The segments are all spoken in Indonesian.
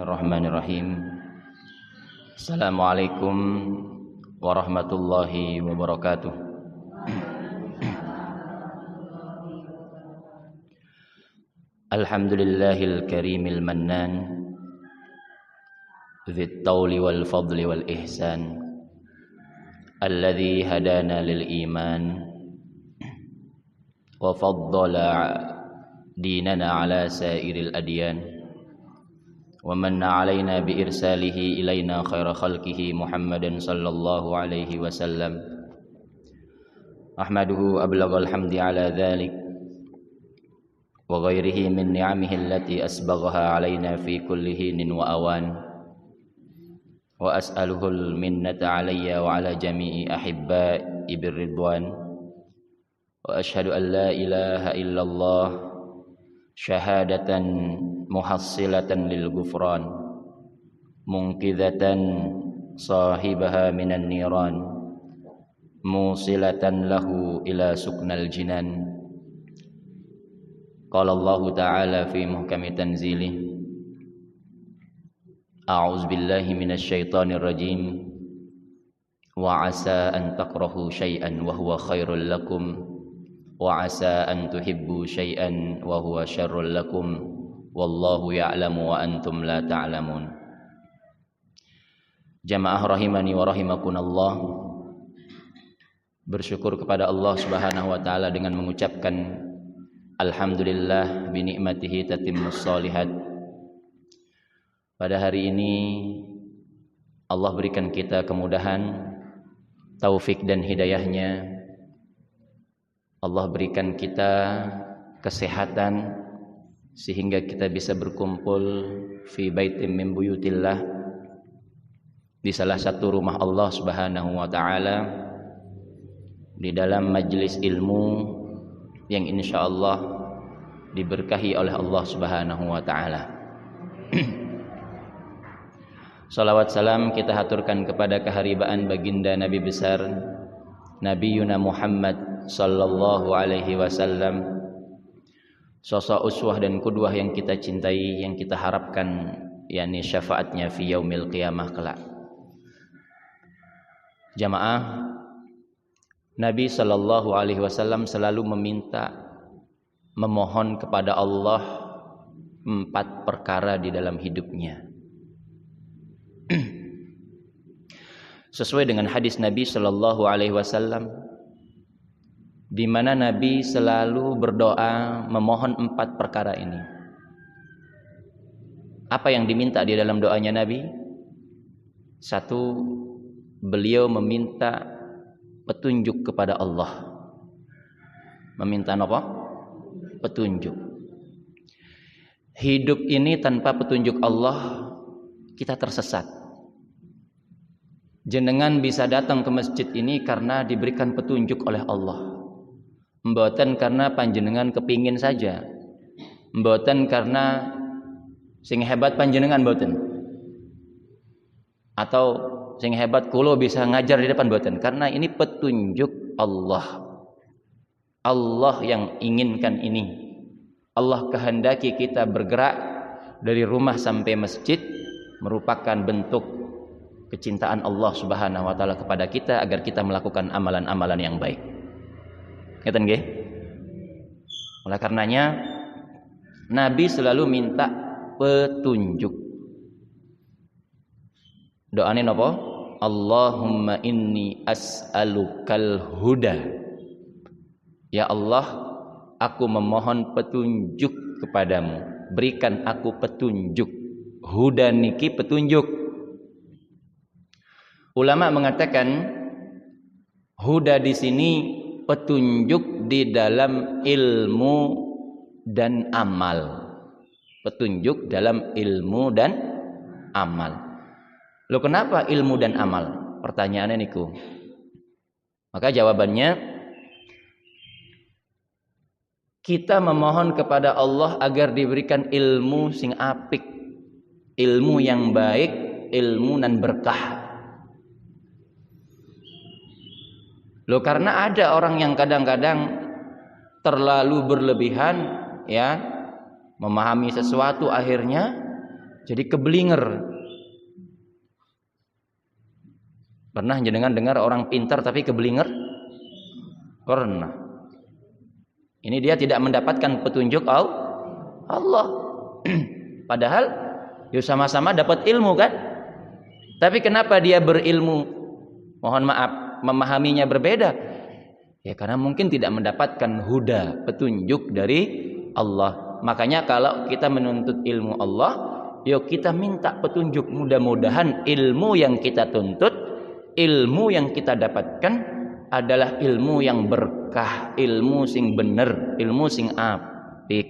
Bismillahirrahmanirrahim. Assalamualaikum warahmatullahi wabarakatuh. Alhamdulillahil karimil mannan, dzit tauli wal fadli wal ihsan, alladzi hadana lil iman wa faddala dinana ala sairil adyan wa manna alaina bi irsalihi ilaina khaira khalqihi Muhammadan sallallahu alaihi wasallam. Ahmaduhu ablaghal hamdi ala dhalik wa ghairihi min ni'amihi allati asbaghaha alaina fi kulli hinin wa awan, wa as'aluhul minnata alayya wa ala jami'i ahibba'i birridwan, wa ashhadu an la ilaha illallah syahadatan muhassilatan lil ghufran munqidhatan sahibaha minan niran musilatan lahu ila suknal jinan. Qala Allah ta'ala fi muhkami tanzilih, a'udzu billahi minasy syaithanir rajim, wa asa an takrahu syai'an wa huwa khairul lakum wa asa an tuhibbu syai'an wa huwa syarrul lakum wallahu ya'lamu wa antum la ta'lamun. Jamaah rahimani wa rahimakunallah, bersyukur kepada Allah Subhanahu wa taala dengan mengucapkan alhamdulillah bi ni'matihi tatimmus shalihat. Pada hari ini Allah berikan kita kemudahan, taufik dan hidayahnya. Allah berikan kita kesehatan sehingga kita bisa berkumpul fi baitin min buyutillah, di salah satu rumah Allah Subhanahu wa taala, di dalam majelis ilmu yang insyaallah diberkahi oleh Allah Subhanahu wa taala. Salawat salam kita haturkan kepada keharibaan baginda Nabi besar Nabi Yuna Muhammad sallallahu alaihi wasallam, sosok uswah dan qudwah yang kita cintai, yang kita harapkan yakni syafaatnya fi yaumil qiyamah kelak. Jamaah, Nabi sallallahu alaihi wasallam selalu memohon kepada Allah 4 perkara di dalam hidupnya. Sesuai dengan hadis Nabi sallallahu alaihi wasallam, di mana Nabi selalu berdoa memohon 4 perkara ini. Apa yang diminta di dalam doanya Nabi? 1, beliau meminta petunjuk kepada Allah. Meminta apa? Petunjuk. Hidup ini tanpa petunjuk Allah, kita tersesat. Jenengan bisa datang ke masjid ini karena diberikan petunjuk oleh Allah. Mboten karena panjenengan kepingin saja, mboten karena sing hebat panjenengan mboten, atau sing hebat kulo bisa ngajar di depan mboten, karena ini petunjuk Allah. Allah yang inginkan ini. Allah kehendaki kita bergerak dari rumah sampai masjid, merupakan bentuk kecintaan Allah Subhanahu wa taala kepada kita agar kita melakukan amalan-amalan yang baik. Ngeten nggih? Oleh karenanya Nabi selalu minta petunjuk. Doane napa? Allahumma inni as'alukal huda. Ya Allah, aku memohon petunjuk kepadamu. Berikan aku petunjuk. Huda niki petunjuk. Ulama mengatakan huda di sini petunjuk di dalam ilmu dan amal. Petunjuk dalam ilmu dan amal. Loh, kenapa ilmu dan amal? Pertanyaannya niku. Maka jawabannya, kita memohon kepada Allah agar diberikan ilmu sing apik, ilmu yang baik, ilmu nan berkah. Loh, karena ada orang yang kadang-kadang terlalu berlebihan ya, memahami sesuatu akhirnya Jadi keblinger. Pernah jenengan dengar orang pintar tapi keblinger? Pernah. Ini dia tidak mendapatkan petunjuk Allah. Padahal ya sama-sama dapat ilmu kan? Tapi kenapa dia berilmu? Mohon maaf, memahaminya berbeda. Ya karena mungkin tidak mendapatkan huda, petunjuk dari Allah. Makanya kalau kita menuntut ilmu Allah, yuk kita minta petunjuk. Mudah-mudahan ilmu yang kita tuntut, ilmu yang kita dapatkan adalah ilmu yang berkah, ilmu sing bener, ilmu sing apik.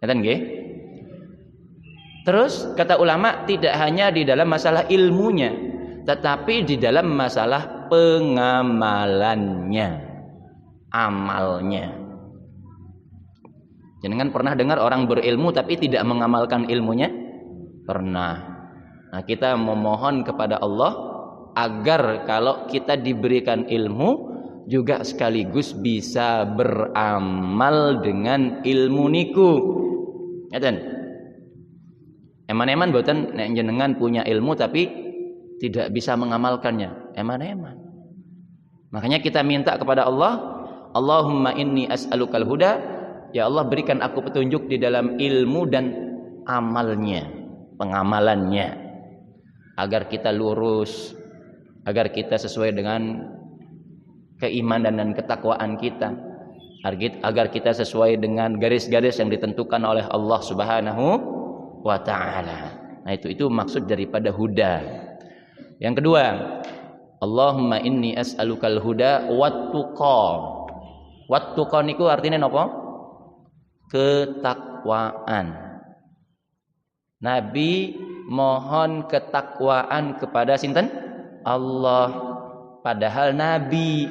Ngeten nggih? Terus kata ulama tidak hanya di dalam masalah ilmunya, tetapi di dalam masalah pengamalannya, amalnya. Jangan pernah dengar orang berilmu tapi tidak mengamalkan ilmunya? Pernah. Nah, kita memohon kepada Allah agar kalau kita diberikan ilmu juga sekaligus bisa beramal dengan ilmu niku. Ngeten. Eman-eman mboten nek jenengan punya ilmu tapi tidak bisa mengamalkannya. Eman-eman. Makanya kita minta kepada Allah, Allahumma inni as'alukal huda. Ya Allah, berikan aku petunjuk di dalam ilmu dan amalnya, pengamalannya, agar kita lurus, agar kita sesuai dengan keimanan dan ketakwaan kita, agar kita sesuai dengan garis-garis yang ditentukan oleh Allah Subhanahu wa ta'ala. Nah itu maksud daripada huda. Yang kedua, Allahumma inni as'alukal huda wattuqa. Wattuqa niku artinya napa? Ketakwaan. Nabi mohon ketakwaan kepada sinten? Allah. Padahal Nabi,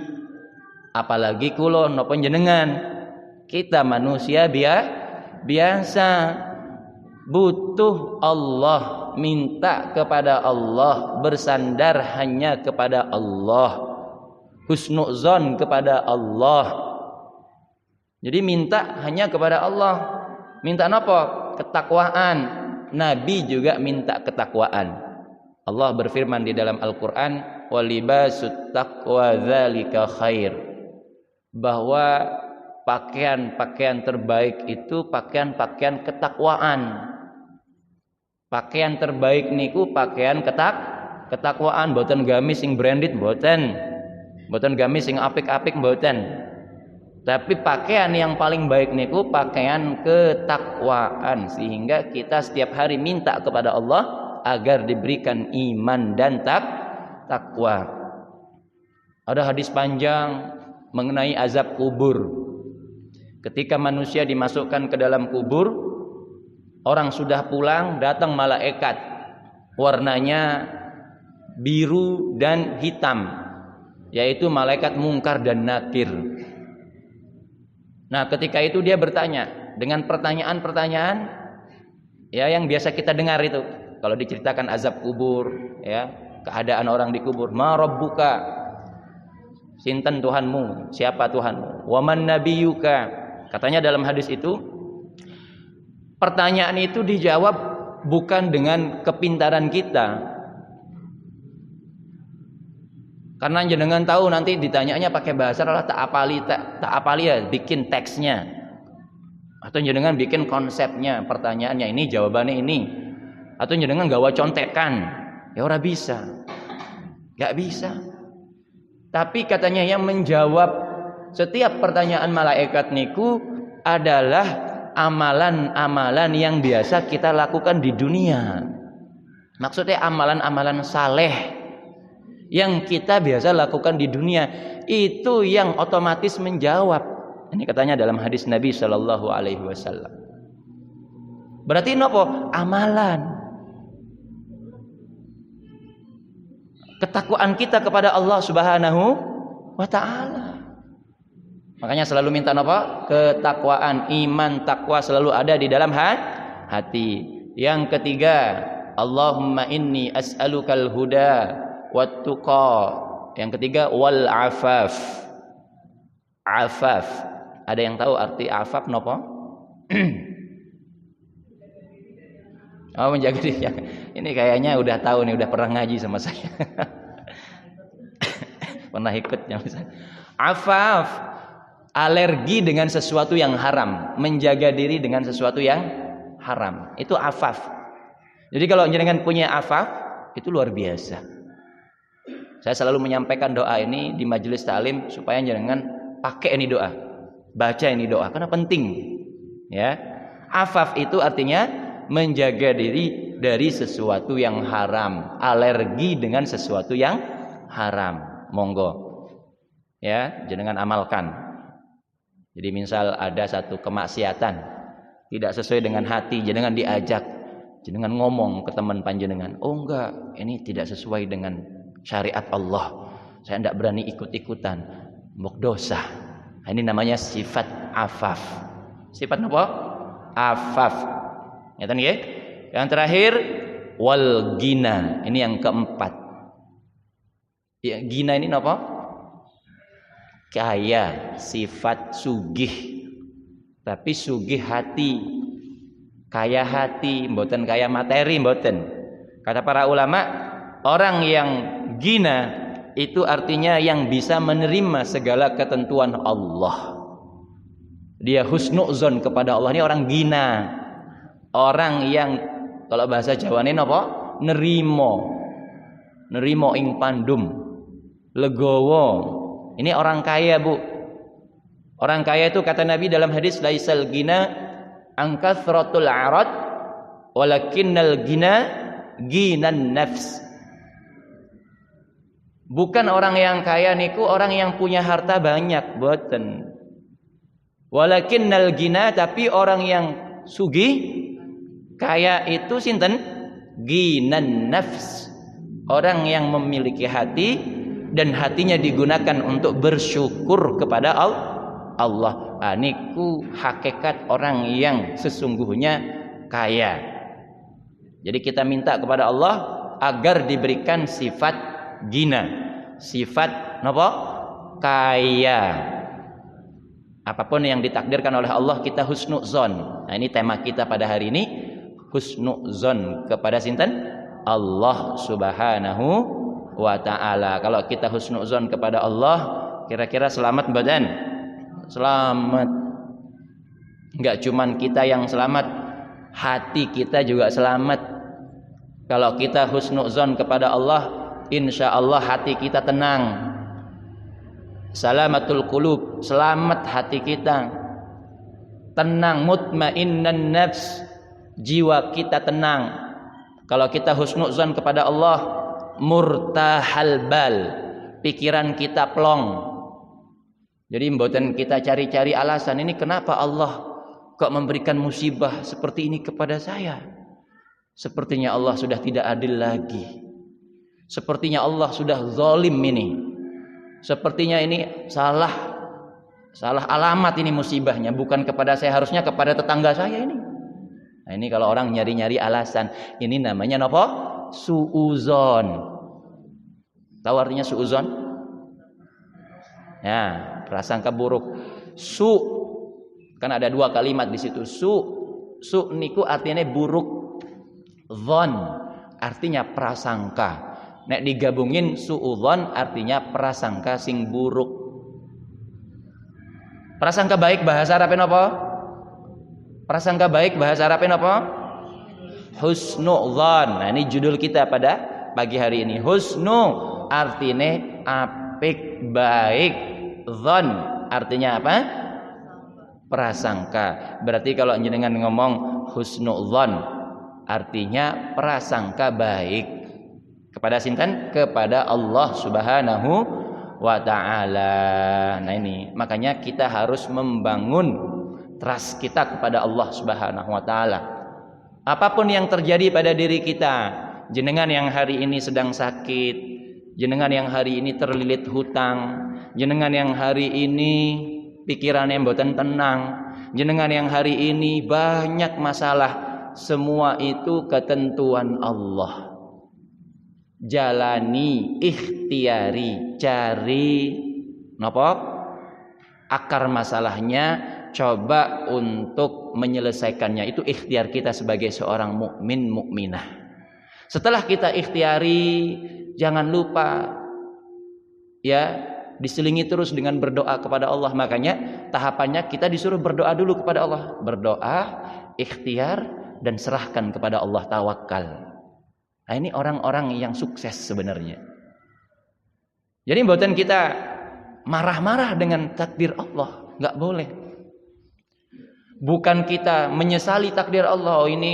apalagi kula napa jenengan, kita manusia biasa, butuh Allah, minta kepada Allah, bersandar hanya kepada Allah, husnuzon kepada Allah. Jadi minta hanya kepada Allah. Minta apa? Ketakwaan. Nabi juga minta ketakwaan. Allah berfirman di dalam Al-Qur'an, "Walibasut taqwa dzalika khair." Bahwa pakaian-pakaian terbaik itu pakaian-pakaian ketakwaan. Pakaian terbaik niku pakaian ketakwaan, mboten gamis sing branded mboten. Mboten gamis sing apik-apik mboten. Tapi pakaian yang paling baik niku pakaian ketakwaan, sehingga kita setiap hari minta kepada Allah agar diberikan iman dan takwa. Ada hadis panjang mengenai azab kubur. Ketika manusia dimasukkan ke dalam kubur, orang sudah pulang, datang malaikat, warnanya biru dan hitam, yaitu malaikat Mungkar dan Nakir. Nah, ketika itu dia bertanya dengan pertanyaan-pertanyaan ya yang biasa kita dengar itu. Kalau diceritakan azab kubur, ya, keadaan orang di kubur, ma rabbuka? Sinten Tuhanmu? Siapa Tuhanmu? Wa man nabiyuka? Katanya dalam hadis itu, pertanyaan itu dijawab bukan dengan kepintaran kita. Karena jenengan tahu nanti ditanyanya pakai bahasa Allah tak apali ya, bikin teksnya. Atau jenengan bikin konsepnya, pertanyaannya ini, jawabannya ini. Atau jenengan gawa contekan. Ya ora bisa. Gak bisa. Tapi katanya yang menjawab setiap pertanyaan malaikat niku adalah amalan-amalan yang biasa kita lakukan di dunia. Maksudnya amalan-amalan saleh yang kita biasa lakukan di dunia, itu yang otomatis menjawab. Ini katanya dalam hadis Nabi Shallallahu Alaihi Wasallam. Berarti nopo? Amalan. Ketakwaan kita kepada Allah Subhanahu wa Ta'ala. Makanya selalu minta nopo? Ketakwaan, iman, takwa selalu ada di dalam hati. Yang ketiga, Allahumma inni as'alukal huda wattuqa. Yang ketiga wal afaf. Afaf. Ada yang tahu arti afaf nopo? Oh, menjaga diri. Ini kayaknya udah tahu nih, udah pernah ngaji sama saya. Pernah ikut ya. Afaf, alergi dengan sesuatu yang haram, menjaga diri dengan sesuatu yang haram. Itu afaf. Jadi kalau jenengan punya afaf, itu luar biasa. Saya selalu menyampaikan doa ini di majelis taklim supaya jenengan pakai ini doa. Baca ini doa karena penting. Ya. Afaf itu artinya menjaga diri dari sesuatu yang haram, alergi dengan sesuatu yang haram. Monggo ya, jenengan amalkan. Jadi misal ada satu kemaksiatan tidak sesuai dengan hati, jenengan diajak, jenengan ngomong ke teman panjenengan, oh enggak, ini tidak sesuai dengan syariat Allah, saya tidak berani ikut-ikutan, mbok dosa. Nah, ini namanya sifat afaf. Sifat apa? Afaf. Ngeten nggih? Yang terakhir wal gina. Ini yang keempat. Ya, gina ini napa? Kaya, sifat sugih. Tapi sugih hati. Kaya hati, mboten kaya materi, mboten. Kata para ulama, orang yang gina itu artinya yang bisa menerima segala ketentuan Allah. Dia husnuzon kepada Allah, ini orang gina. Orang yang kalau bahasa Jawa ini apa? Nerimo ing pandum. Legowo. Ini orang kaya, Bu. Orang kaya itu kata Nabi dalam hadis laisal gina an kathratul arad walakinnal gina ginan nafs. Bukan orang yang kaya niku orang yang punya harta banyak, boten. Walakinnal gina, tapi orang yang sugih kaya itu sinten? Ginan nafs. Orang yang memiliki hati dan hatinya digunakan untuk bersyukur kepada Allah. Niku hakikat orang yang sesungguhnya kaya. Jadi kita minta kepada Allah agar diberikan sifat gina, sifat napa? Kaya. Apapun yang ditakdirkan oleh Allah kita husnuzon. Nah, ini tema kita pada hari ini, husnuzon kepada sinten? Allah Subhanahu wa ta'ala. Kalau kita husnuzon kepada Allah, kira-kira selamat badan? Selamat. Enggak cuman kita yang selamat, hati kita juga selamat. Kalau kita husnuzon kepada Allah, insya Allah hati kita tenang. Salamatul qulub, selamat hati kita. Tenang, mutmainnan nafs, jiwa kita tenang. Kalau kita husnuzon kepada Allah, murtahal bal, pikiran kita plong. Jadi mboten kita cari-cari alasan, ini kenapa Allah kok memberikan musibah seperti ini kepada saya? Sepertinya Allah sudah tidak adil lagi. Sepertinya Allah sudah zalim ini. Sepertinya ini salah alamat ini musibahnya, bukan kepada saya, harusnya kepada tetangga saya ini. Nah, ini kalau orang nyari-nyari alasan, ini namanya napa? Suuzon. Tahu artinya suuzon? Ya, prasangka buruk. Kan ada dua kalimat di situ. Su niku artinya buruk. Zon artinya prasangka. Nek digabungin suudzon artinya prasangka sing buruk. Prasangka baik bahasa Arabnya apa? Prasangka baik bahasa Arabnya apa? Husnudzon. Nah, ini judul kita pada pagi hari ini. Husnu artinya apik, baik. Dzon artinya apa? Prasangka. Berarti kalau jenengan ngomong husnudzon artinya prasangka baik. Kepada sinten? Kepada Allah Subhanahu wa ta'ala. Nah, ini makanya kita harus membangun trust kita kepada Allah Subhanahu wa ta'ala. Apapun yang terjadi pada diri kita, jenengan yang hari ini sedang sakit, jenengan yang hari ini terlilit hutang, jenengan yang hari ini pikirannya mboten tenang, jenengan yang hari ini banyak masalah, semua itu ketentuan Allah. Jalani, ikhtiari, cari napa? Akar masalahnya, coba untuk menyelesaikannya. Itu ikhtiar kita sebagai seorang mukmin mukminah. Setelah kita ikhtiari, jangan lupa ya, diselingi terus dengan berdoa kepada Allah. Makanya tahapannya kita disuruh berdoa dulu kepada Allah. Berdoa, ikhtiar, dan serahkan kepada Allah, tawakal. Nah, ini orang-orang yang sukses sebenarnya. Jadi mboten kita marah-marah dengan takdir Allah, nggak boleh. Bukan kita menyesali takdir Allah, oh ini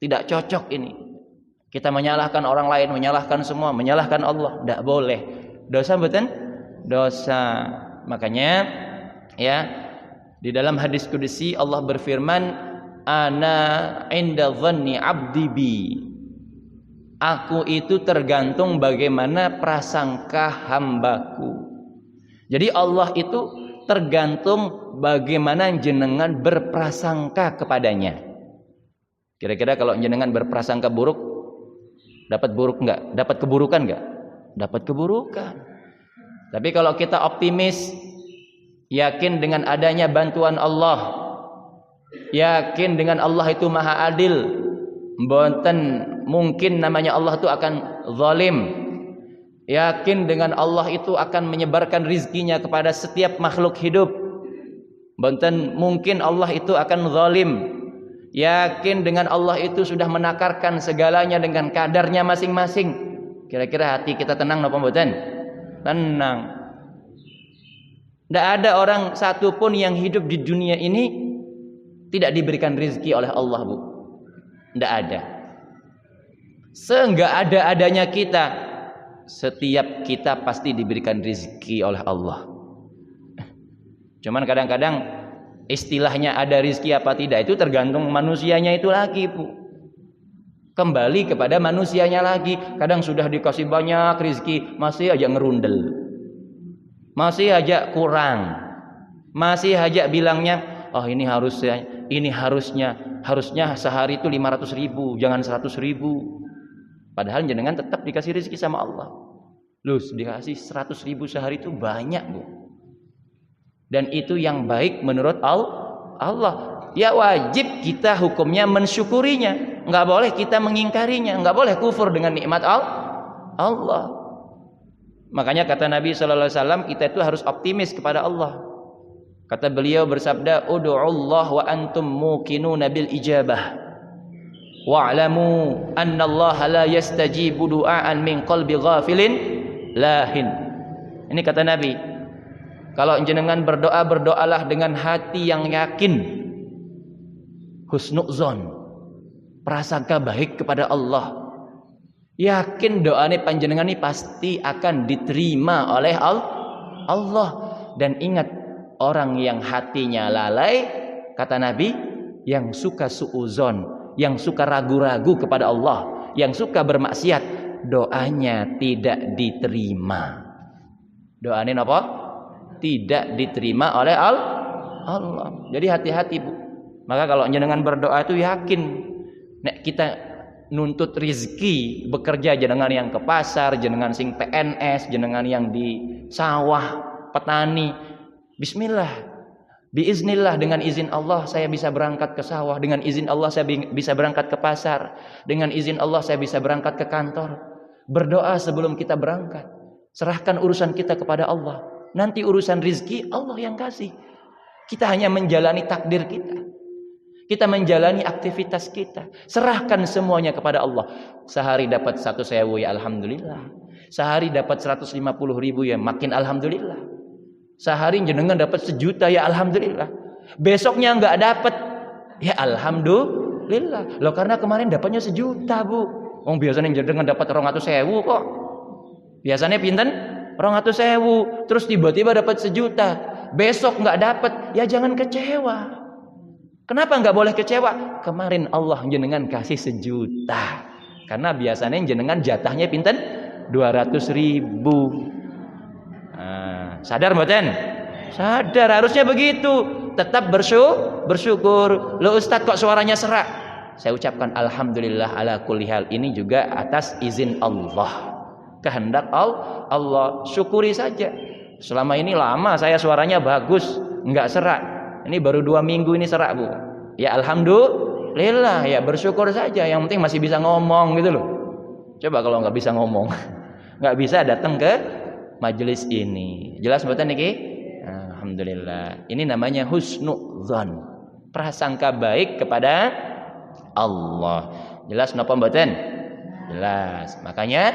tidak cocok ini. Kita menyalahkan orang lain, menyalahkan semua, menyalahkan Allah, nggak boleh. Dosa mboten? Dosa. Makanya ya, di dalam hadis qudsi Allah berfirman, ana inda dhanni 'abdi bi. Aku itu tergantung bagaimana prasangka hambaku. Jadi Allah itu tergantung bagaimana jenengan berprasangka kepadanya. Kira-kira kalau jenengan berprasangka buruk, dapat buruk enggak? Dapat keburukan enggak? Dapat keburukan. Tapi kalau kita optimis, yakin dengan adanya bantuan Allah, yakin dengan Allah itu maha adil, mboten mungkin namanya Allah itu akan zalim, yakin dengan Allah itu akan menyebarkan rizkinya kepada setiap makhluk hidup, mboten mungkin Allah itu akan zalim, yakin dengan Allah itu sudah menakarkan segalanya dengan kadarnya masing-masing. Kira-kira hati kita tenang napa mboten? Tenang. Tidak ada orang satupun yang hidup di dunia ini tidak diberikan rizki oleh Allah, Bu. Tidak ada. Seenggak ada-adanya kita, setiap kita pasti diberikan rizki oleh Allah. Cuman kadang-kadang istilahnya ada rizki apa tidak itu tergantung manusianya itu lagi, Bu. Kembali kepada manusianya lagi. Kadang sudah dikasih banyak rizki, masih aja ngerundel, masih aja kurang, masih aja bilangnya, oh ini harusnya sehari itu 500.000, jangan 100.000. Padahal jenengan tetap dikasih rezeki sama Allah. Loh, dikasih 100.000 sehari itu banyak, Bu. Dan itu yang baik menurut Allah. Ya wajib kita hukumnya mensyukurinya. Enggak boleh kita mengingkarinya, enggak boleh kufur dengan nikmat Allah. Makanya kata Nabi sallallahu alaihi wasallam, kita itu harus optimis kepada Allah. Kata beliau bersabda, "Ud'uallah wa antum muqinuna bil ijabah. Wa'lamu anna Allah la yastajibu du'aan min qalbi ghafilin lahin." Ini kata Nabi, kalau jenengan berdoa, berdoalah dengan hati yang yakin, husnudzon, prasangka baik kepada Allah. Yakin doanya panjenengan ini pasti akan diterima oleh Allah. Dan ingat, orang yang hatinya lalai, kata Nabi, yang suka suuzon, yang suka ragu-ragu kepada Allah, yang suka bermaksiat, doanya tidak diterima. Doanya apa? Tidak diterima oleh Allah. Jadi hati-hati, Bu. Maka kalau jenengan berdoa itu yakin, nek kita nuntut rizki, bekerja jenengan yang ke pasar, jenengan sing PNS, jenengan yang di sawah, petani, bismillah, biiznillah, dengan izin Allah saya bisa berangkat ke sawah, dengan izin Allah saya bisa berangkat ke pasar, dengan izin Allah saya bisa berangkat ke kantor. Berdoa sebelum kita berangkat, serahkan urusan kita kepada Allah. Nanti urusan rizki Allah yang kasih. Kita hanya menjalani takdir kita. Kita menjalani aktivitas kita. Serahkan semuanya kepada Allah. Sehari dapat 1.000 ya alhamdulillah. Sehari dapat 150.000 ya makin alhamdulillah. Sehari jenengan dapat 1 juta ya alhamdulillah. Besoknya enggak dapat ya alhamdulillah. Loh, karena kemarin dapatnya 1 juta, Bu. Wong biasanya jenengan dapat 200.000 kok. Biasanya pinten? 200.000. Terus tiba-tiba dapat 1 juta. Besok enggak dapat, ya jangan kecewa. Kenapa enggak boleh kecewa? Kemarin Allah jenengan kasih 1 juta. Karena biasanya jenengan jatahnya pinten? 200.000. Nah, sadar mboten? Sadar, harusnya begitu. Tetap bersyukur. Loh Ustadz kok suaranya serak? Saya ucapkan alhamdulillah ala kulli hal. Ini juga atas izin Allah. Kehendak Allah. Syukuri saja. Selama ini lama saya suaranya bagus, enggak serak. Ini baru 2 minggu ini serak, Bu. Ya alhamdulillah, ya bersyukur saja. Yang penting masih bisa ngomong gitu loh. Coba kalau nggak bisa ngomong, nggak bisa datang ke majelis ini. Jelas mboten niki? Alhamdulillah. Ini namanya husnudzon, prasangka baik kepada Allah. Jelas napa mboten? Jelas. Makanya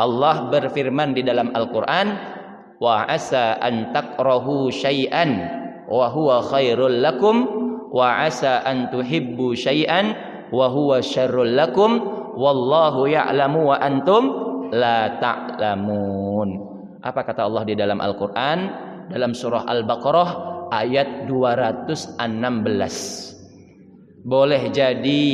Allah berfirman di dalam Al-Qur'an, wa asa an takrahu syai'an wa huwa khairul lakum wa asa an tuhibbu syai'an wa huwa syarrul lakum wallahu ya'lamu wa antum la ta'lamun. Apa kata Allah di dalam Al-Qur'an? Dalam surah Al-Baqarah ayat 216. Boleh jadi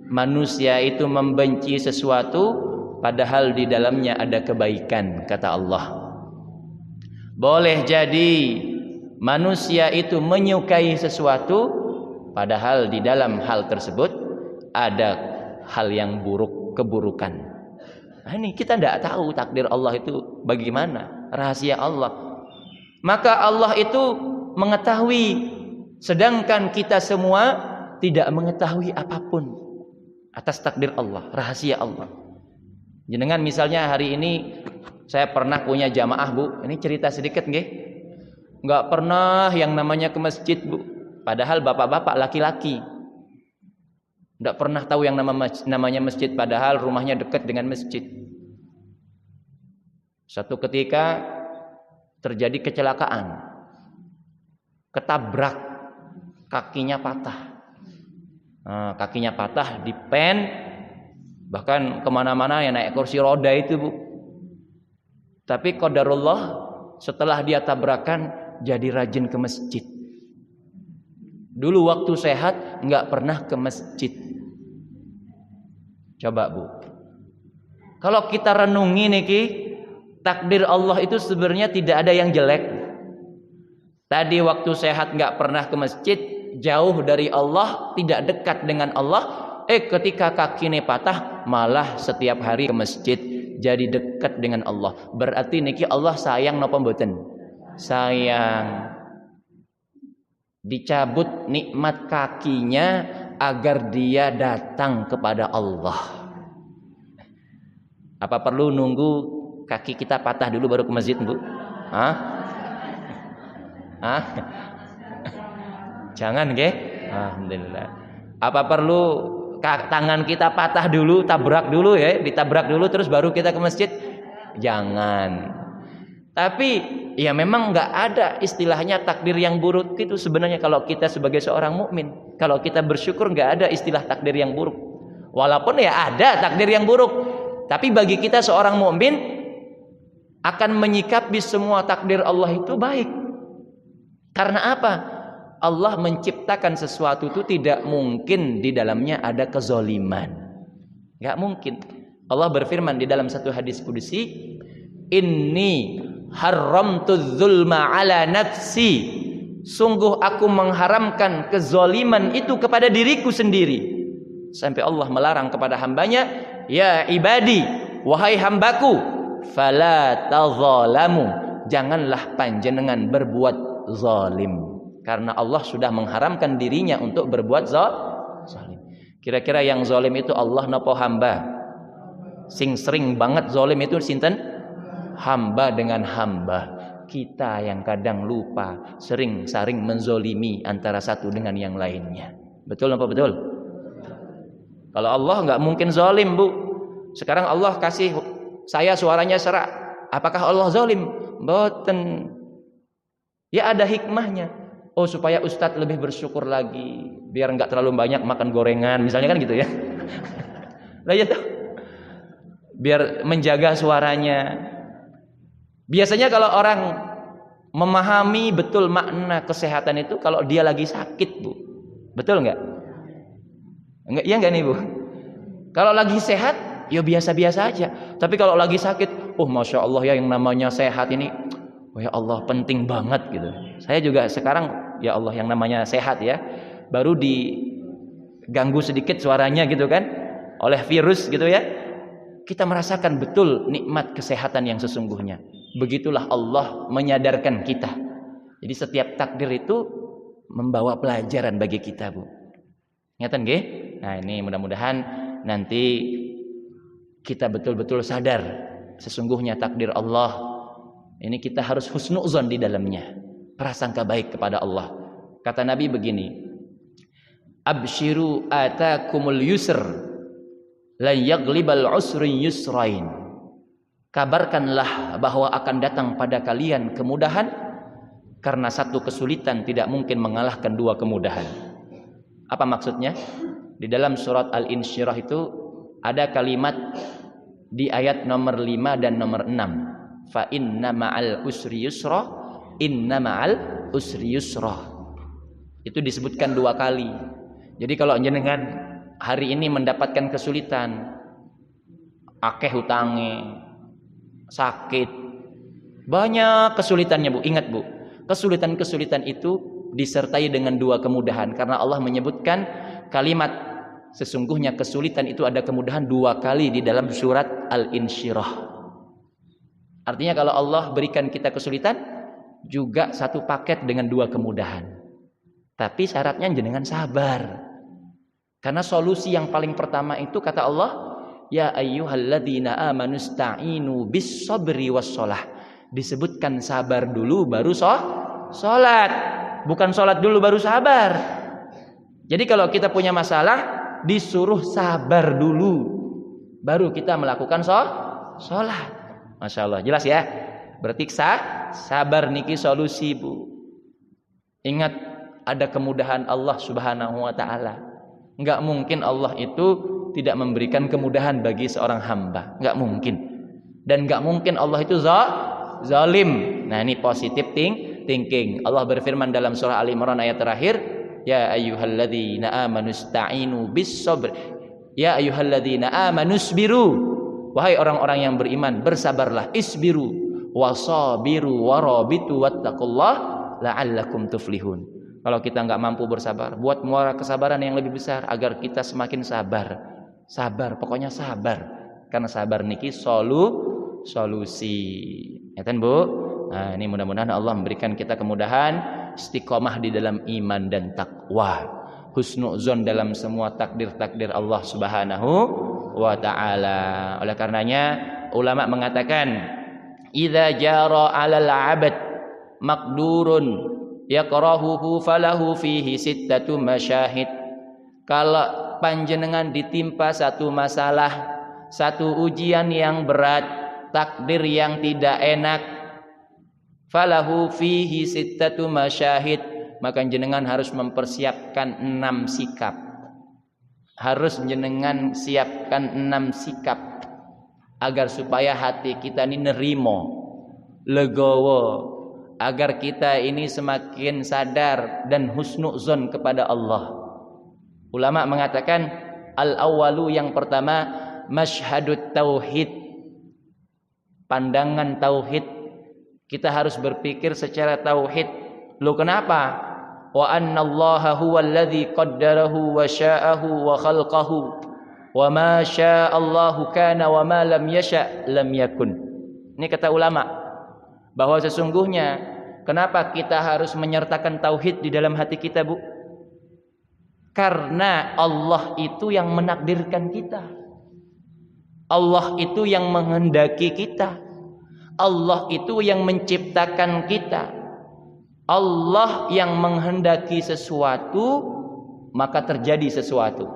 manusia itu membenci sesuatu padahal di dalamnya ada kebaikan, kata Allah. Boleh jadi manusia itu menyukai sesuatu padahal di dalam hal tersebut ada hal yang buruk, keburukan. Nah, ini kita tidak tahu takdir Allah itu bagaimana, rahasia Allah. Maka Allah itu mengetahui, sedangkan kita semua tidak mengetahui apapun atas takdir Allah, rahasia Allah. Jenengan misalnya hari ini saya pernah punya jamaah, Bu. Ini cerita sedikit nggih. Enggak pernah yang namanya ke masjid, Bu. Padahal bapak-bapak laki-laki. Enggak pernah tahu yang namanya masjid padahal rumahnya dekat dengan masjid. Satu ketika terjadi kecelakaan, ketabrak, kakinya patah. Nah, kakinya patah, dipen, bahkan kemana-mana ya naik kursi roda itu, Bu. Tapi qadarullah setelah dia tabrakan jadi rajin ke masjid. Dulu waktu sehat nggak pernah ke masjid. Coba, Bu, kalau kita renungi niki, takdir Allah itu sebenarnya tidak ada yang jelek. Tadi waktu sehat nggak pernah ke masjid, jauh dari Allah, tidak dekat dengan Allah. Ketika kakinya patah, malah setiap hari ke masjid, jadi dekat dengan Allah. Berarti niki Allah sayang napa mboten? Sayang. Dicabut nikmat kakinya agar dia datang kepada Allah. Apa perlu nunggu kaki kita patah dulu baru ke masjid, Bu? Jangan, nggih. Alhamdulillah. Apa perlu tangan kita patah dulu, tabrak dulu ya, ditabrak dulu terus baru kita ke masjid? Jangan. Tapi ya memang nggak ada istilahnya takdir yang buruk itu sebenarnya kalau kita sebagai seorang mukmin. Kalau kita bersyukur nggak ada istilah takdir yang buruk. Walaupun ya ada takdir yang buruk, tapi bagi kita seorang mukmin akan menyikapi semua takdir Allah itu baik. Karena apa? Allah menciptakan sesuatu itu tidak mungkin di dalamnya ada kezoliman. Gak mungkin. Allah berfirman di dalam satu hadis qudsi, inni haramtu dzulma ala nafsi. Sungguh aku mengharamkan kezoliman itu kepada diriku sendiri. Sampai Allah melarang kepada hambanya, ya ibadi, wahai hambaku, fala tazalamu, janganlah panjenengan berbuat zalim. Karena Allah sudah mengharamkan dirinya untuk berbuat zalim. Kira-kira yang zalim itu Allah napa hamba? Sing sering banget zalim itu sinten? Hamba dengan hamba. Kita yang kadang lupa, sering-sering menzolimi antara satu dengan yang lainnya. Betul apa betul? Kalau Allah nggak mungkin zalim, Bu. Sekarang Allah kasih saya suaranya serak. Apakah Allah zalim? Mboten. Ya ada hikmahnya. Oh supaya Ustadz lebih bersyukur lagi, biar nggak terlalu banyak makan gorengan, misalnya kan gitu ya. Lah ya tuh. Biar menjaga suaranya. Biasanya kalau orang memahami betul makna kesehatan itu kalau dia lagi sakit, Bu. Betul nggak? Enggak, iya nggak nih, Bu? Kalau lagi sehat, ya biasa-biasa aja. Tapi kalau lagi sakit, oh masya Allah ya yang namanya sehat ini. Oh ya Allah penting banget gitu. Saya juga sekarang ya Allah yang namanya sehat ya, baru diganggu sedikit suaranya gitu kan oleh virus gitu ya. Kita merasakan betul nikmat kesehatan yang sesungguhnya. Begitulah Allah menyadarkan kita. Jadi setiap takdir itu membawa pelajaran bagi kita, Bu. Ingatan nggih? Nah, ini mudah-mudahan nanti kita betul-betul sadar sesungguhnya takdir Allah ini kita harus husnudzon di dalamnya, prasangka baik kepada Allah. Kata Nabi begini, absyiru atakumul yusr lan yaglibal usri yusrain. Kabarkanlah bahwa akan datang pada kalian kemudahan, karena satu kesulitan tidak mungkin mengalahkan dua kemudahan. Apa maksudnya? Di dalam surat Al-Insyirah itu ada kalimat di ayat nomor 5 dan nomor 6. Fa inna ma'al usri yusra, inna ma'al usri yusra. Itu disebutkan 2 kali. Jadi kalau jenengan hari ini mendapatkan kesulitan, akeh hutange, sakit, banyak kesulitannya, Bu. Ingat, Bu, kesulitan-kesulitan itu disertai dengan 2 kemudahan, karena Allah menyebutkan kalimat sesungguhnya kesulitan itu ada kemudahan 2 kali di dalam surat Al-Insyirah. Artinya kalau Allah berikan kita kesulitan juga satu paket dengan 2 kemudahan. Tapi syaratnya jenengan sabar. Karena solusi yang paling pertama itu kata Allah, ya ayyuhalladzina amanu sta'inu bis sabri was shalah. Disebutkan sabar dulu baru salat. Bukan salat dulu baru sabar. Jadi kalau kita punya masalah disuruh sabar dulu baru kita melakukan salat. Masya Allah, jelas ya. Berarti sabar niki solusi, Bu. Ingat ada kemudahan Allah Subhanahu wa taala. Enggak mungkin Allah itu tidak memberikan kemudahan bagi seorang hamba. Enggak mungkin. Dan enggak mungkin Allah itu zalim. Nah, ini positive thinking. Allah berfirman dalam surah Al-Imran ayat terakhir, ya ayyuhalladzina amanu sta'inu bis sabr. Ya ayyuhalladzina amanu isbiru. Wahai orang-orang yang beriman, bersabarlah, isbiru wasabiru warabitu wattaqullah la'allakum tuflihun. Kalau kita enggak mampu bersabar, buat muara kesabaran yang lebih besar agar kita semakin sabar. Sabar, pokoknya sabar. Karena sabar niki solusi. Ya kan, Bu? Nah, ini mudah-mudahan Allah memberikan kita kemudahan, istiqomah di dalam iman dan takwa, husnudzon dalam semua takdir-takdir Allah Subhanahu wa ta'ala. Oleh karenanya ulama mengatakan, idza jara 'alal 'abd maqdurun yaqrahuhu falahu fihi sittatu masyahid. Kalau panjenengan ditimpa satu masalah, satu ujian yang berat, takdir yang tidak enak, falahu fihi sittatu masyahid, maka jenengan harus mempersiapkan 6 sikap. Harus jenengan siapkan 6 sikap agar supaya hati kita ini nerimo, legowo, agar kita ini semakin sadar dan husnudzon kepada Allah. Ulama mengatakan al-awwalu, yang pertama, masyhadut tauhid. Pandangan tauhid. Kita harus berpikir secara tauhid. Loh, kenapa? Wa annallaha huwallazi qaddarahu wa sya'ahu wa khalqahu wa ma sya'allahu kana wa ma lam yasha' lam yakun. Ini kata ulama, bahwa sesungguhnya kenapa kita harus menyertakan tauhid di dalam hati kita, Bu? Karena Allah itu yang menakdirkan kita. Allah itu yang menghendaki kita. Allah itu yang menciptakan kita. Allah yang menghendaki sesuatu, maka terjadi sesuatu.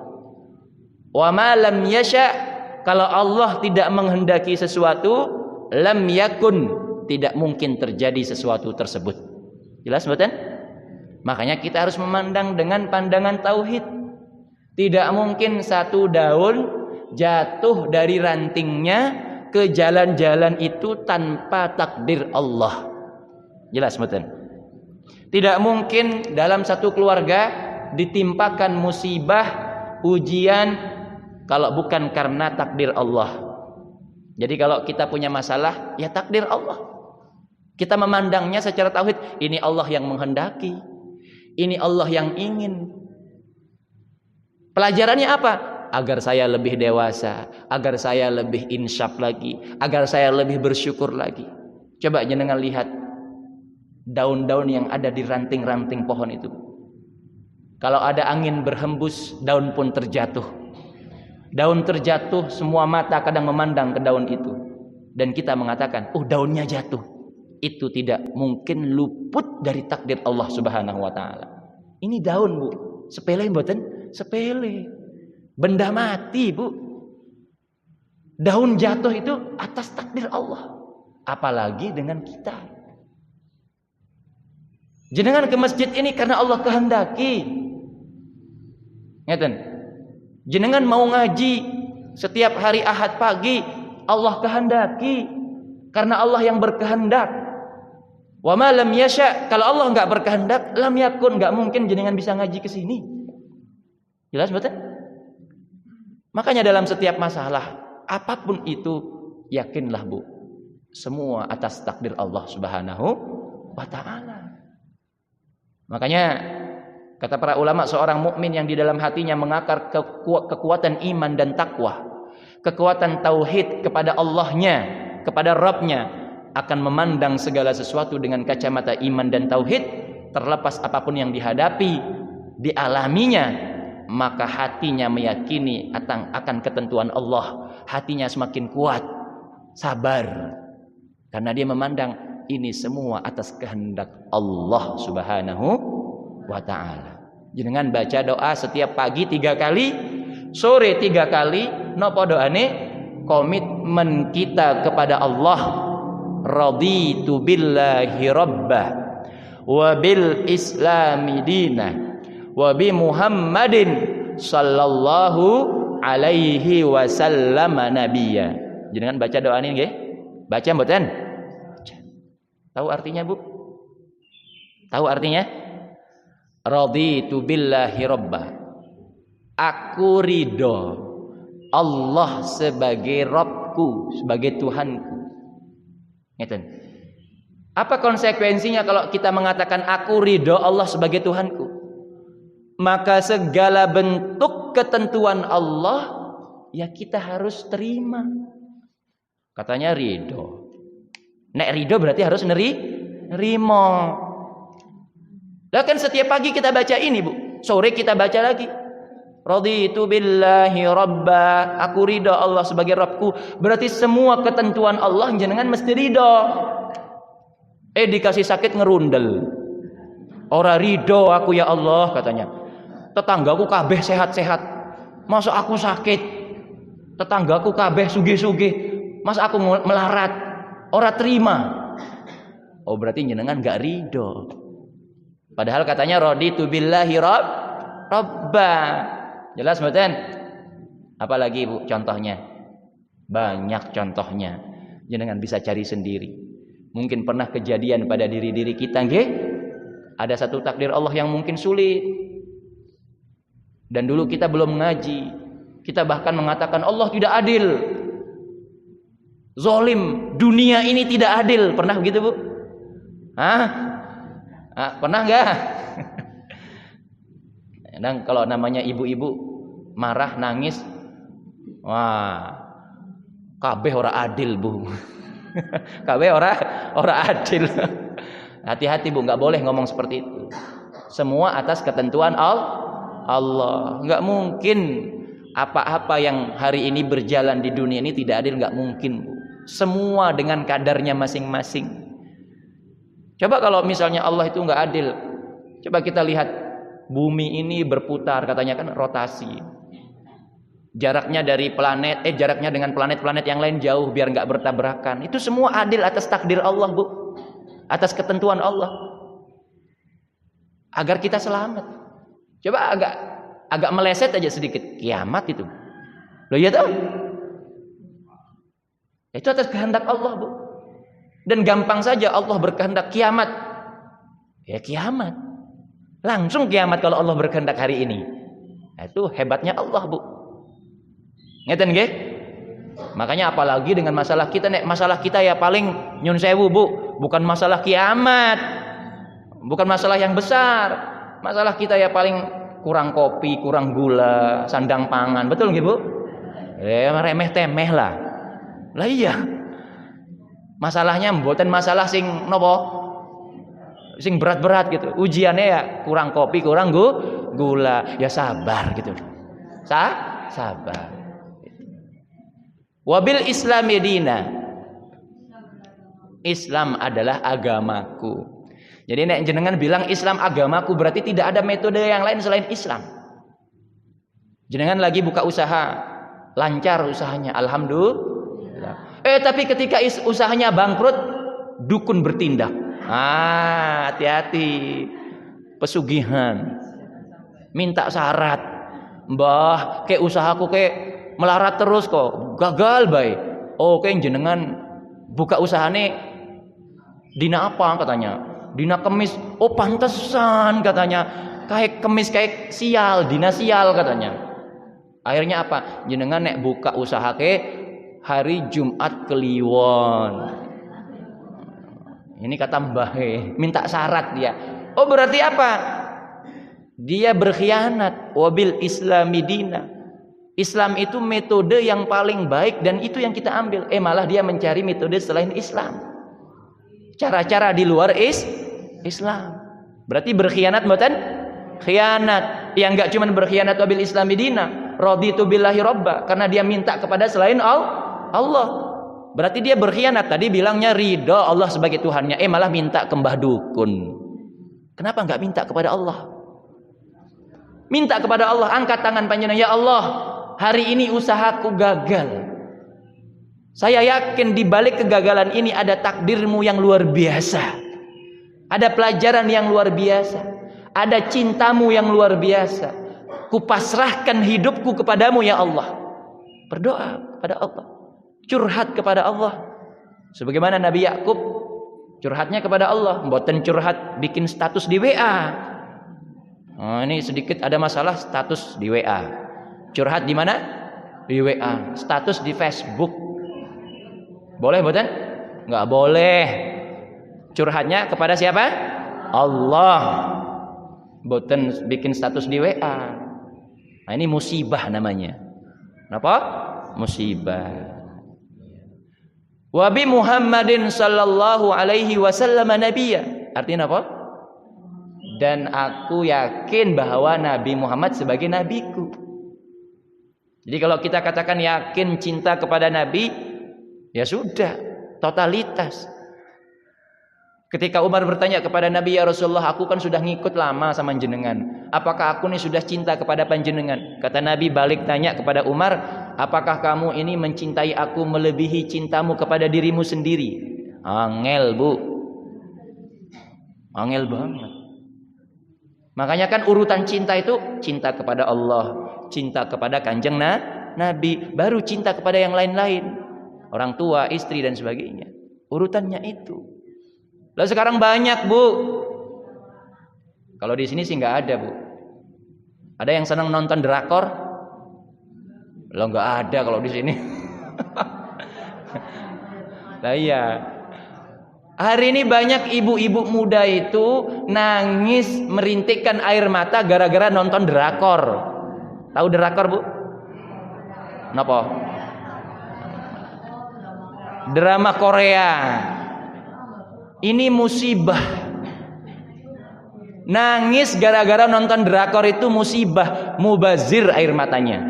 Wa ma lam yasha, kalau Allah tidak menghendaki sesuatu, lam yakun, tidak mungkin terjadi sesuatu tersebut. Jelas betul? Makanya kita harus memandang dengan pandangan tauhid. Tidak mungkin satu daun jatuh dari rantingnya ke jalan-jalan itu tanpa takdir Allah. Jelas betul? Tidak mungkin dalam satu keluarga ditimpakan musibah, ujian, kalau bukan karena takdir Allah. Jadi kalau kita punya masalah, ya takdir Allah. Kita memandangnya secara tauhid, ini Allah yang menghendaki, ini Allah yang ingin. Pelajarannya apa? Agar saya lebih dewasa, agar saya lebih insyaf lagi, agar saya lebih bersyukur lagi. Coba jenengan lihat daun-daun yang ada di ranting-ranting pohon itu. Kalau ada angin berhembus, daun pun terjatuh. Daun terjatuh, semua mata kadang memandang ke daun itu. Dan kita mengatakan, oh daunnya jatuh. Itu tidak mungkin luput dari takdir Allah Subhanahu wa ta'ala. Ini daun, Bu. Sepele mboten? Sepele. Benda mati, Bu. Daun jatuh itu atas takdir Allah. Apalagi dengan kita. Jenengan ke masjid ini karena Allah kehendaki. Ngeten. Jenengan mau ngaji setiap hari Ahad pagi, Allah kehendaki. Karena Allah yang berkehendak. Wa ma lam yasha, kalau Allah enggak berkehendak, lam yakun, enggak mungkin jenengan bisa ngaji ke sini. Jelas betul? Makanya dalam setiap masalah, apapun itu, yakinlah Bu, semua atas takdir Allah Subhanahu wa ta'ala. Makanya kata para ulama, seorang mukmin yang di dalam hatinya mengakar kekuatan iman dan takwa, kekuatan tauhid kepada Allahnya, kepada Rabbnya, akan memandang segala sesuatu dengan kacamata iman dan tauhid, terlepas apapun yang dihadapi, dialaminya, maka hatinya meyakini akan ketentuan Allah. Hatinya semakin kuat, sabar, karena dia memandang ini semua atas kehendak Allah Subhanahu wa ta'ala. Jenengan baca doa setiap pagi 3 kali, sore 3 kali. Napa doane? Komitmen kita kepada Allah. Raditu billahi rabbah wa bil islami dinah wa bi Muhammadin sallallahu alaihi wasallam nabiyya. Jenengan baca doa ini nggih? Baca mboten? Tahu artinya, Bu? Tahu artinya? Raditu billahi rabbah. Aku ridho Allah sebagai Rabbku, sebagai Tuhanku. Ngeten. Apa konsekuensinya kalau kita mengatakan aku ridho Allah sebagai Tuhanku? Maka segala bentuk ketentuan Allah ya kita harus terima. Katanya ridho. Nek ridho berarti harus nerimo. Lah kan setiap pagi kita baca ini, Bu. Sore kita baca lagi. Raditu billahi rabba. Aku ridho Allah sebagai Rabbku. Berarti semua ketentuan Allah jenengan mesti ridho. Dikasih sakit ngerundel. Ora ridho aku ya Allah katanya. Tetanggaku kabeh sehat-sehat. Masa aku sakit? Tetanggaku kabeh sugih-sugih. Masa aku melarat? Ora terima. Oh berarti jenengan gak ridho. Padahal katanya raditu billahi rabba. Jelas mboten? Apalagi Bu contohnya? Banyak contohnya. Jenengan bisa cari sendiri. Mungkin pernah kejadian pada diri-diri kita nggih. Ada satu takdir Allah yang mungkin sulit. Dan dulu kita belum ngaji. Kita bahkan mengatakan Allah tidak adil. Zolim, dunia ini tidak adil. Pernah begitu, Bu? Pernah enggak? Dan kalau namanya ibu-ibu marah, nangis, wah, kabeh ora adil, Bu. Kabeh ora adil. Hati-hati, Bu, enggak boleh ngomong seperti itu. Semua atas ketentuan Allah. Enggak mungkin apa-apa yang hari ini berjalan di dunia ini tidak adil, enggak mungkin, Bu. Semua dengan kadarnya masing-masing. Coba kalau misalnya Allah itu enggak adil. Coba kita lihat bumi ini berputar, katanya kan rotasi. Jaraknya dari jaraknya dengan planet-planet yang lain jauh biar enggak bertabrakan. Itu semua adil atas takdir Allah, Bu. Atas ketentuan Allah. Agar kita selamat. Coba agak meleset aja sedikit, kiamat itu. Loh ya tahu? Itu atas kehendak Allah, Bu. Dan gampang saja Allah berkehendak kiamat. Ya kiamat. Langsung kiamat kalau Allah berkehendak hari ini. Nah, itu hebatnya Allah, Bu. Ngeten nggih? Makanya apalagi dengan masalah kita, nek masalah kita ya paling nyun sewu, Bu, bukan masalah kiamat. Bukan masalah yang besar. Masalah kita ya paling kurang kopi, kurang gula, sandang pangan. Betul nggih, Bu? Remeh temeh lah. Lah iya. Masalahnya mboten masalah sing nopo? Sing berat-berat gitu. Ujiannya ya kurang kopi, kurang gula. Ya sabar gitu. Sabar. Wabil Islami dina. Islam adalah agamaku. Jadi nek jenengan bilang Islam agamaku berarti tidak ada metode yang lain selain Islam. Jenengan lagi buka usaha, lancar usahanya, alhamdulillah. Tapi ketika usahanya bangkrut, dukun bertindak. Hati-hati. Pesugihan. Minta syarat. Mbah, kayak usahaku kayak melarat terus kok, gagal baik. Kayak jenengan buka usahane dina apa katanya? Dina kemis. Pantesan katanya. Kayak kemis kayak sial, dina sial katanya. Akhirnya apa? Jenengan nek buka usaha ke hari Jumat Kliwon. Ini kata Mbah, minta syarat dia. Berarti apa? Dia berkhianat. Wabil Islami dina. Islam itu metode yang paling baik dan itu yang kita ambil. Malah dia mencari metode selain Islam. Cara-cara di luar Islam. Berarti berkhianat mboten? Khianat. Yang enggak cuma berkhianat wabil Islami dina. Raditu billahi robba, karena dia minta kepada selain Allah. Berarti dia berkhianat. Tadi bilangnya ridho Allah sebagai Tuhannya, malah minta ke mbah dukun. Kenapa enggak minta kepada Allah? Minta kepada Allah, angkat tangan panjenengan, ya Allah, hari ini usahaku gagal. Saya yakin di balik kegagalan ini ada takdirmu yang luar biasa. Ada pelajaran yang luar biasa. Ada cintamu yang luar biasa. Kupasrahkan hidupku kepadamu ya Allah. Berdoa kepada Allah, curhat kepada Allah. Sebagaimana Nabi Yakub curhatnya kepada Allah, mboten curhat bikin status di WA. Ini sedikit ada masalah status di WA. Curhat di mana? Di WA. Status di Facebook. Boleh mboten? Enggak boleh. Curhatnya kepada siapa? Allah. Mboten bikin status di WA. Nah, ini musibah namanya. Kenapa? Musibah. Wa bi Muhammadin sallallahu alaihi wasallam nabiyya. Artinya apa? Dan aku yakin bahwa Nabi Muhammad sebagai nabiku. Jadi kalau kita katakan yakin cinta kepada Nabi, ya sudah, totalitas. Ketika Umar bertanya kepada Nabi, ya Rasulullah, aku kan sudah ngikut lama sama jenengan. Apakah aku ini sudah cinta kepada panjenengan? Kata Nabi balik tanya kepada Umar, apakah kamu ini mencintai aku melebihi cintamu kepada dirimu sendiri? Angel bu, angel banget. Makanya kan urutan cinta itu cinta kepada Allah, cinta kepada kanjeng Nabi, baru cinta kepada yang lain-lain, orang tua, istri dan sebagainya. Urutannya itu. Lalu sekarang banyak bu. Kalau di sini sih nggak ada bu. Ada yang senang nonton drakor? Lo nggak ada kalau di sini. Nah iya. Hari ini banyak ibu-ibu muda itu nangis merintikkan air mata gara-gara nonton drakor. Tahu drakor bu? Napa? Drama Korea. Ini musibah. Nangis gara-gara nonton drakor itu musibah. Mubazir air matanya.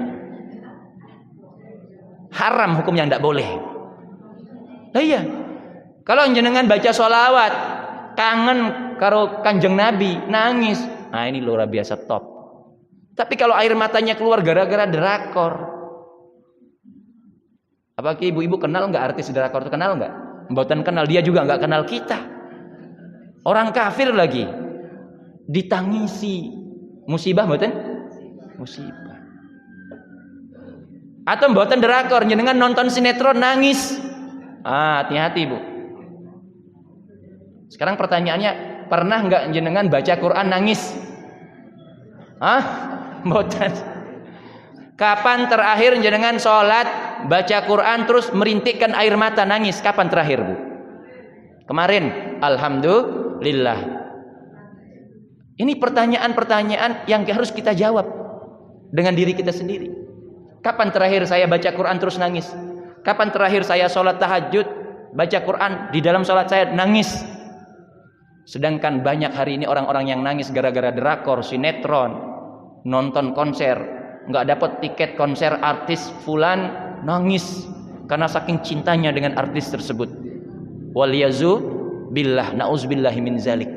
Haram hukumnya, tidak boleh. Nah iya. Kalau jenengan baca sholawat, kangen karo kanjeng Nabi, nangis. Nah ini luar biasa top. Tapi kalau air matanya keluar gara-gara drakor. Apakah ibu-ibu kenal nggak artis drakor itu? Kenal nggak? Mboten kenal, dia juga nggak kenal kita. Orang kafir lagi ditangisi. Musibah mboten? Musibah. Atau mboten drakor, jenengan nonton sinetron nangis. Hati-hati bu. Sekarang pertanyaannya, pernah nggak jenengan baca Quran nangis? Mboten. Kapan terakhir jenengan sholat baca Quran terus merintikkan air mata nangis? Kapan terakhir bu? Kemarin. Alhamdulillah. Ini pertanyaan-pertanyaan yang harus kita jawab dengan diri kita sendiri. Kapan terakhir saya baca Quran terus nangis? Kapan terakhir saya sholat tahajud baca Quran di dalam sholat saya nangis? Sedangkan banyak hari ini orang-orang yang nangis gara-gara drakor, sinetron. nonton konser, nggak dapat tiket konser artis fulan, nangis karena saking cintanya dengan artis tersebut. Waliyazu billah, nauzubillahi min zalik.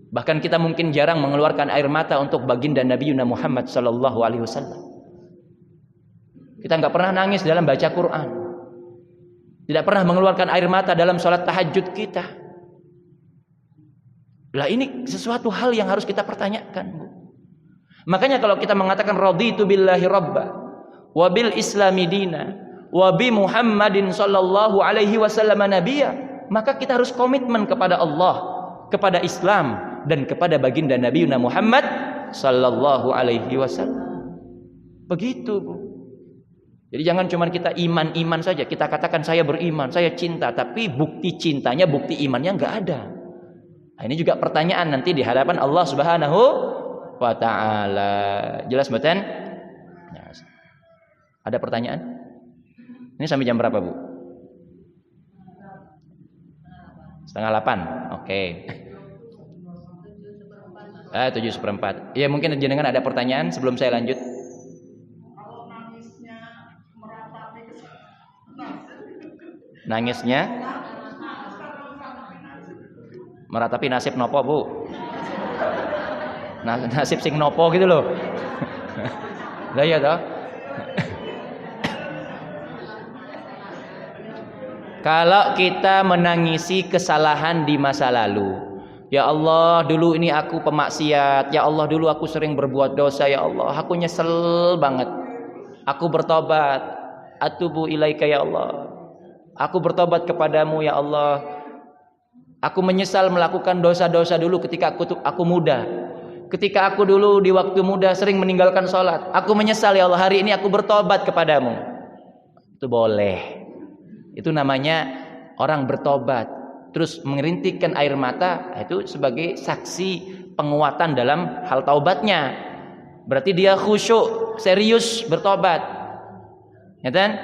Bahkan kita mungkin jarang mengeluarkan air mata untuk baginda Nabi Muhammad sallallahu alaihi wasallam. Kita nggak pernah nangis dalam baca Quran. Tidak pernah mengeluarkan air mata dalam sholat tahajud kita. Lah ini sesuatu hal yang harus kita pertanyakan, Bu. Makanya kalau kita mengatakan raditu billahi rabba wa bil islami dina wa bi Muhammadin sallallahu alaihi wasallam nabiyya, maka kita harus komitmen kepada Allah, kepada Islam, dan kepada baginda Nabi Muhammad sallallahu alaihi wasallam. Begitu, Bu. Jadi jangan cuma kita iman-iman saja, kita katakan saya beriman, saya cinta, tapi bukti cintanya, bukti imannya nggak ada. Nah, ini juga pertanyaan nanti di hadapan Allah Subhanahu wa taala. Jelas mboten? Ya. Ada pertanyaan? Ini sampai jam berapa, Bu? 7:30. Oke. 7:04. Ya, mungkin jenengan ada pertanyaan sebelum saya lanjut. Nangisnya meratapi nasib nopo, Bu? Nasib sing nopo gitu loh. Lah iya toh? Kalau kita menangisi kesalahan di masa lalu, ya Allah, dulu ini aku pemaksiat, ya Allah, dulu aku sering berbuat dosa, ya Allah, aku nyesel banget, aku bertobat, atubu ilaika ya Allah, aku bertobat kepadamu ya Allah, aku menyesal melakukan dosa-dosa dulu ketika aku muda, ketika aku dulu di waktu muda sering meninggalkan sholat, aku menyesal ya Allah, hari ini aku bertobat kepadamu. Itu boleh. Itu namanya orang bertobat terus mengerintikkan air mata, itu sebagai saksi penguatan dalam hal taubatnya. Berarti dia khusyuk, serius bertobat. Ya kan?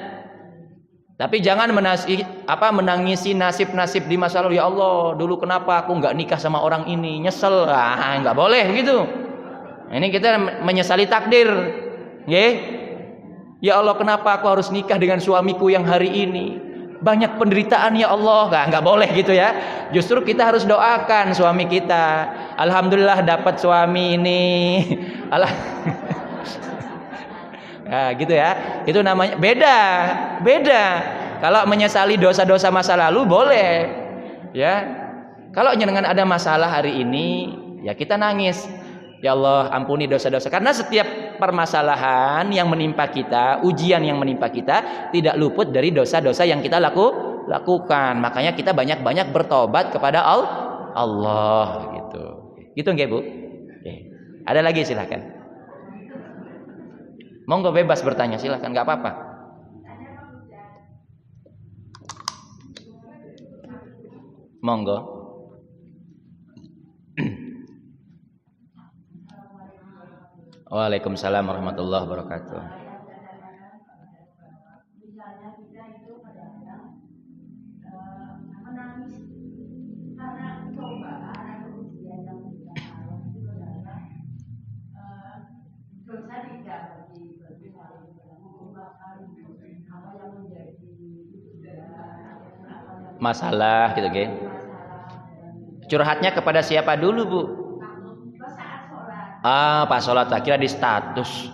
Tapi jangan menangisi nasib-nasib di masa lalu. Ya Allah, dulu kenapa aku nggak nikah sama orang ini? Nyesel. Nggak boleh begitu. Ini kita menyesali takdir. Ya Allah, kenapa aku harus nikah dengan suamiku yang hari ini? Banyak penderitaan ya Allah. Nggak boleh gitu ya. Justru kita harus doakan suami kita. Alhamdulillah dapat suami ini. Nah, gitu ya. Itu namanya beda. Kalau menyesali dosa-dosa masa lalu boleh. Ya. Kalau jenengan ada masalah hari ini, ya kita nangis. Ya Allah, ampuni dosa-dosa. Karena setiap permasalahan yang menimpa kita, ujian yang menimpa kita, tidak luput dari dosa-dosa yang kita lakukan. Makanya kita banyak-banyak bertobat kepada Allah gitu. Gitu nggih, Bu? Oke. Ada lagi silahkan. Monggo bebas bertanya, silahkan, nggak apa-apa. Monggo. Waalaikumsalam warahmatullahi wabarakatuh. Masalah gitu, Ge. Curhatnya kepada siapa dulu, Bu? Pas sholat, tak kira di status.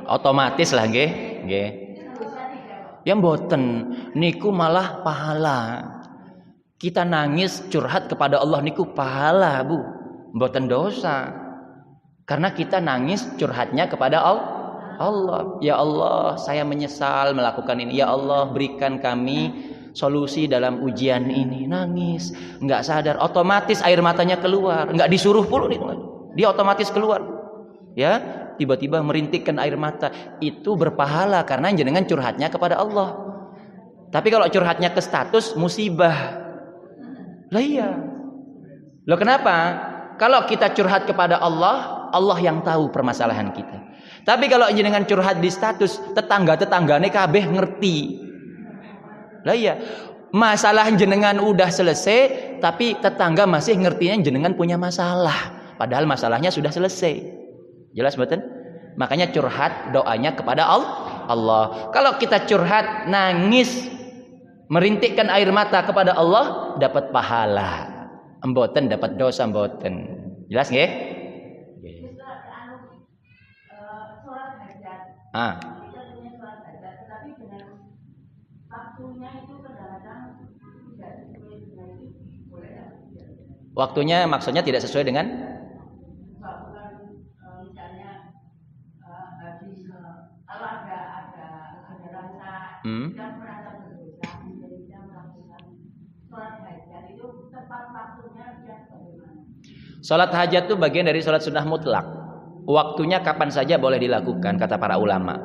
Otomatis lah, nggih. Yang mboten niku malah pahala. Kita nangis curhat kepada Allah niku pahala, Bu. Mboten dosa. Karena kita nangis curhatnya kepada Allah. Ya Allah, saya menyesal melakukan ini. Ya Allah, berikan kami solusi dalam ujian ini. Nangis, nggak sadar, otomatis air matanya keluar. Nggak disuruh pula, dia otomatis keluar. Ya, tiba-tiba merintikkan air mata. Itu berpahala karena jenengan curhatnya kepada Allah. Tapi kalau curhatnya ke status, musibah. Lah iya. Loh kenapa? Kalau kita curhat kepada Allah, Allah yang tahu permasalahan kita. Tapi kalau jenengan curhat di status, tetangga-tetanggane kabeh ngerti. Lah iya, masalah jenengan udah selesai, tapi tetangga masih ngertinya jenengan punya masalah. Padahal masalahnya sudah selesai. Jelas betul? Makanya curhat doanya kepada Allah. Kalau kita curhat, nangis, merintikkan air mata kepada Allah, dapat pahala. Mboten dapat dosa mboten. Jelas nggih? Ah. Waktunya maksudnya tidak sesuai dengan Sholat hajat itu bagian dari sholat sunnah mutlak. Waktunya kapan saja boleh dilakukan kata para ulama.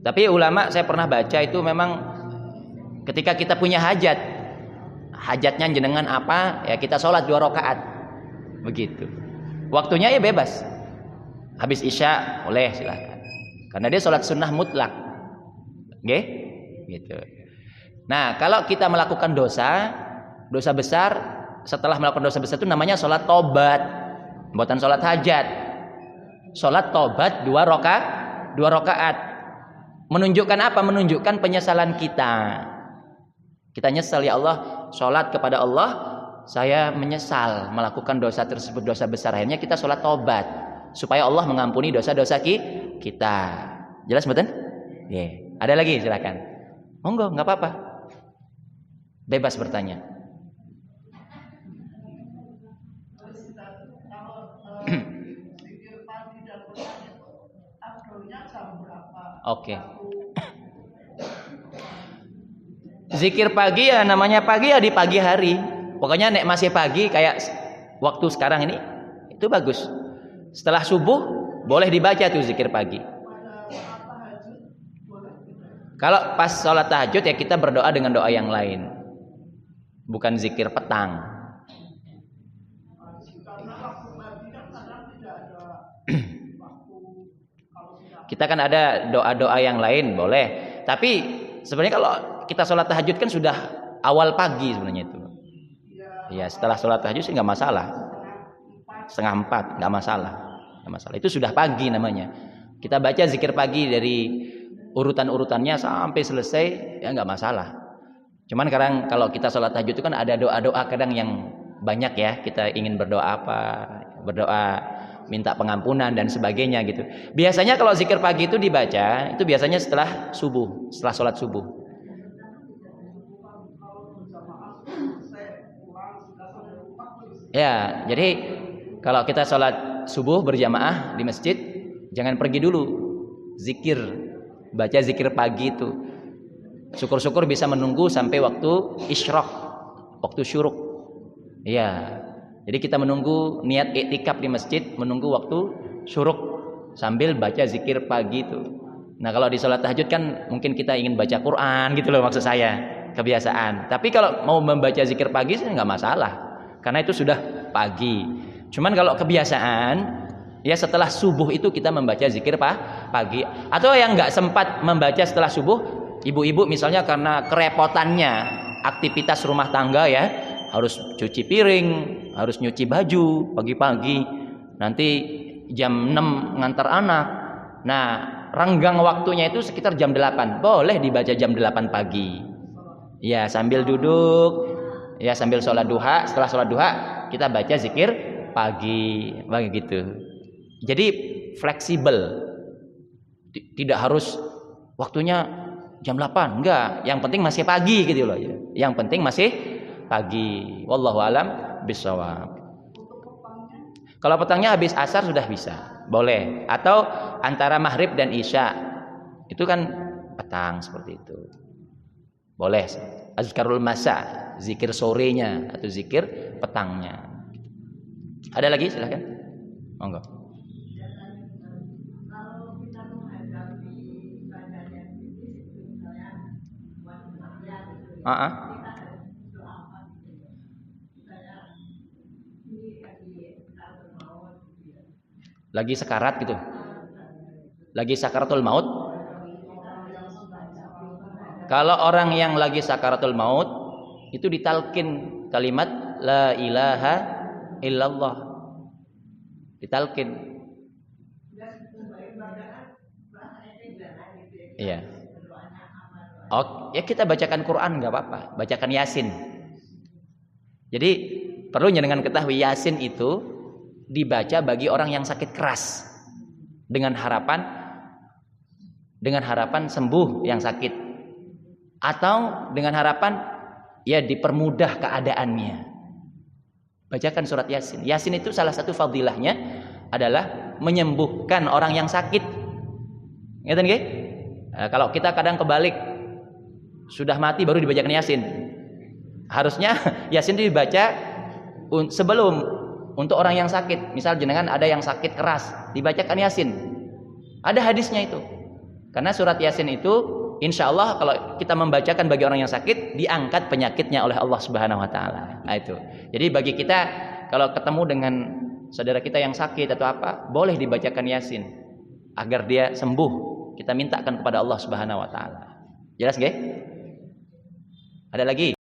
Tapi ulama saya pernah baca itu memang ketika kita punya hajat, hajatnya jenengan apa, ya kita sholat 2 rakaat. Begitu. Waktunya ya bebas. Habis isya boleh silahkan. Karena dia sholat sunnah mutlak. Oke? Gitu. Nah, kalau kita melakukan dosa besar, setelah melakukan dosa besar itu namanya sholat tobat, bukan sholat hajat. Sholat tobat 2 rakaat. Menunjukkan apa? Menunjukkan penyesalan kita. Kita nyesal, ya Allah, sholat kepada Allah, saya menyesal melakukan dosa tersebut, dosa besar. Akhirnya kita sholat tobat supaya Allah mengampuni dosa-dosa kita. Jelas betul? Yeah. Ada lagi silakan. Monggo, nggak apa-apa. Bebas bertanya. Oke. Zikir pagi ya namanya pagi ya di pagi hari. Pokoknya nek masih pagi kayak waktu sekarang ini itu bagus. Setelah subuh boleh dibaca tuh zikir pagi. Kalau pas sholat tahajud ya kita berdoa dengan doa yang lain. Bukan zikir petang. Kita kan ada doa-doa yang lain boleh. Tapi sebenarnya kalau kita sholat tahajud kan sudah awal pagi sebenarnya itu. Ya setelah sholat tahajud sih nggak masalah. 3:30 nggak masalah. Itu sudah pagi namanya. Kita baca zikir pagi dari urutan-urutannya sampai selesai ya nggak masalah. Cuman kadang kalau kita sholat tahajud itu kan ada doa-doa kadang yang banyak ya. Kita ingin berdoa apa, berdoa minta pengampunan dan sebagainya gitu. Biasanya kalau zikir pagi itu dibaca itu biasanya setelah subuh, setelah sholat subuh. Ya, jadi kalau kita sholat subuh berjamaah di masjid, jangan pergi dulu, zikir, baca zikir pagi itu. Syukur-syukur bisa menunggu sampai waktu isyraq, waktu syuruk. Ya. Jadi kita menunggu niat iktikaf di masjid, menunggu waktu syuruk sambil baca zikir pagi itu. Nah kalau di sholat tahajud kan mungkin kita ingin baca Quran gitu loh maksud saya, kebiasaan. Tapi kalau mau membaca zikir pagi sih nggak masalah, karena itu sudah pagi. Cuman kalau kebiasaan, ya setelah subuh itu kita membaca zikir pagi. Atau yang nggak sempat membaca setelah subuh, ibu-ibu misalnya karena kerepotannya aktivitas rumah tangga ya, harus cuci piring, harus nyuci baju pagi-pagi, nanti jam 6 ngantar anak. Nah, renggang waktunya itu sekitar jam 8. Boleh dibaca jam 8 pagi. Ya, sambil duduk, ya sambil sholat duha. Setelah sholat duha, kita baca zikir pagi, begitu. Jadi fleksibel. Tidak harus waktunya jam 8, enggak. Yang penting masih pagi gitu loh ya. Yang penting masih pagi. Wallahu alam bisawab. Kalau petangnya habis asar sudah bisa, boleh. Atau antara maghrib dan isya, itu kan petang seperti itu, boleh. Azkarul masa, zikir sorenya atau zikir petangnya. Ada lagi silakan, monggo. lagi sekarat gitu, lagi sakaratul maut. Kalau orang yang lagi sakaratul maut itu ditalkin kalimat la ilaha illallah, ditalkin. Iya. Oh, ya kita bacakan Quran nggak apa-apa, bacakan Yasin. Jadi perlunya dengan ketahui Yasin itu dibaca bagi orang yang sakit keras dengan harapan sembuh yang sakit, atau dengan harapan ya dipermudah keadaannya. Bacakan surat Yasin. Yasin itu salah satu fadilahnya adalah menyembuhkan orang yang sakit. Ngerti nggih? Kalau kita kadang kebalik, sudah mati baru dibacakan Yasin. Harusnya Yasin itu dibaca sebelum, untuk orang yang sakit. Misal jenengan ada yang sakit keras, dibacakan Yasin. Ada hadisnya itu. Karena surat Yasin itu insya Allah kalau kita membacakan bagi orang yang sakit, diangkat penyakitnya oleh Allah Subhanahu wa taala. Nah itu. Jadi bagi kita kalau ketemu dengan saudara kita yang sakit atau apa, boleh dibacakan Yasin agar dia sembuh. Kita mintakan kepada Allah Subhanahu wa taala. Jelas nggih? Ada lagi?